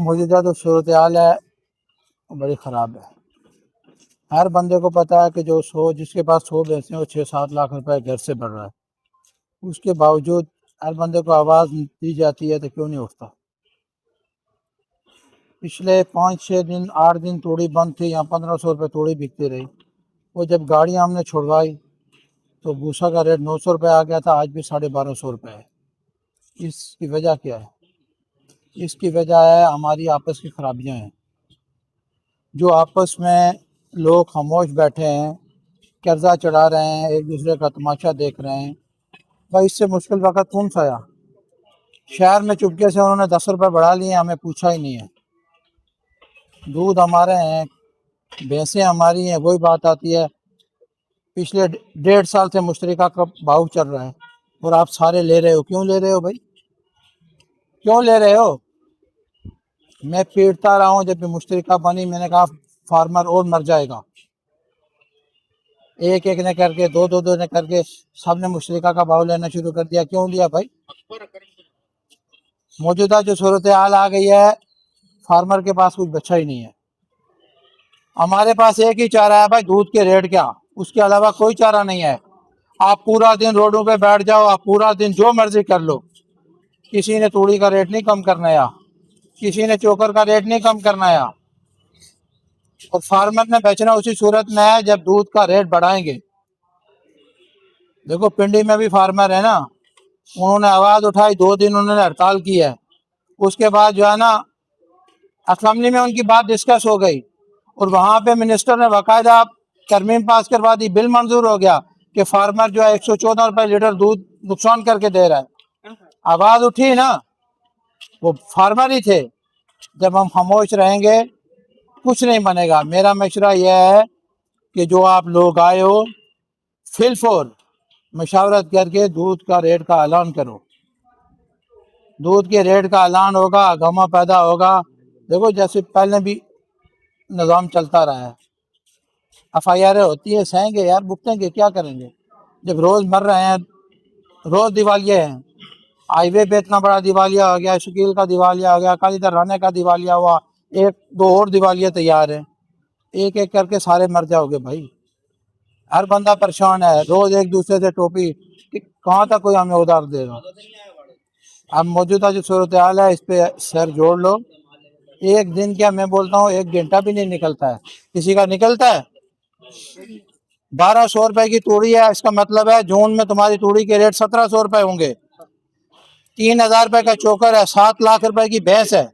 मौजूदा जो सूरत हाल है वो बड़ी ख़राब है। हर बंदे को पता है कि जिसके पास 100 भैंसें वो 6-7 लाख रुपए घर से बढ़ रहा है। उसके बावजूद हर बंदे को आवाज़ दी जाती है तो क्यों नहीं उठता। पिछले 5-6 दिन 8 दिन तूड़ी बंद थी, यहाँ 1500 रुपये तूड़ी बिकती रही। वो जब गाड़ियाँ हमने छुड़वाई तो भूसा का रेट 900 रुपये आ गया था, आज भी 1250 रुपये है। इसकी वजह क्या है? इसकी वजह है हमारी आपस की खराबियाँ हैं। जो आपस में लोग खामोश बैठे हैं, कर्जा चढ़ा रहे हैं, एक दूसरे का तमाशा देख रहे हैं। भाई इससे मुश्किल वक़्त कौन सा आया? शहर में चुपके से उन्होंने 10 रुपये बढ़ा लिए, हमें पूछा ही नहीं है। दूध हमारे हैं, भैंसें हमारी हैं, वही बात आती है। पिछले 1.5 साल से मुश्तरिका का भाव चल रहा है और आप सारे ले रहे हो। क्यों ले रहे हो भाई? क्यों ले रहे हो? मैं पीटता रहा हूँ, जब भी मुश्तरिका बनी मैंने कहा फार्मर और मर जाएगा। एक एक ने करके दो ने करके सबने मुश्तरिका का भाव लेना शुरू कर दिया। क्यों लिया भाई? मौजूदा जो सूरत हाल आ गई है, फार्मर के पास कुछ बचा ही नहीं है। हमारे पास एक ही चारा है भाई, दूध के रेट क्या, उसके अलावा कोई चारा नहीं है। आप पूरा दिन रोडों पे बैठ जाओ, आप पूरा दिन जो मर्जी कर लो, किसी ने तूड़ी का रेट नहीं कम करना या किसी ने चोकर का रेट नहीं कम करना या। और फार्मर ने बेचना उसी सूरत में है जब दूध का रेट बढ़ाएंगे। देखो पिंडी में भी फार्मर है ना, उन्होंने आवाज़ उठाई, 2 दिन उन्होंने हड़ताल की है। उसके बाद जो है ना असेंबली में उनकी बात डिस्कस हो गई और वहाँ पे मिनिस्टर ने बाकायदा तरमीम पास करवा दी, बिल मंजूर हो गया कि फार्मर जो है 114 रुपये लीटर दूध नुकसान करके दे रहा है। आवाज़ उठी ना, वो फार्मर ही थे। जब हम खामोश रहेंगे कुछ नहीं बनेगा। मेरा मशवरा यह है कि जो आप लोग आए हो फिलफोर मशावरत करके दूध का रेट का ऐलान करो। दूध के रेट का ऐलान होगा, गमा पैदा होगा। देखो जैसे पहले भी निज़ाम चलता रहा है, FIR होती है, सहेंगे यार, भुगतेंगे, क्या करेंगे जब रोज़ मर रहे हैं, रोज़ दिवालिये हैं। हाईवे पे इतना बड़ा दिवालिया हो गया, शकील का दिवालिया हो गया, कल इधर राने का दिवालिया हुआ, 1-2 और दिवालिया तैयार हैं। एक एक करके सारे मर जाओगे भाई। हर बंदा परेशान है, रोज़ एक दूसरे से टोपी, कहाँ तक कोई हमें उधार देगा। अब मौजूदा जो सूरत हाल है इस पे सर जोड़ लो। एक दिन क्या, मैं बोलता हूँ 1 घंटा भी नहीं निकलता है, किसी का निकलता है? 1200 रुपए की तूड़ी है, इसका मतलब है जून में तुम्हारी तूड़ी के रेट 1700 रुपए होंगे। 3000 रुपए का चोकर है, 7 लाख रुपए की भैंस है।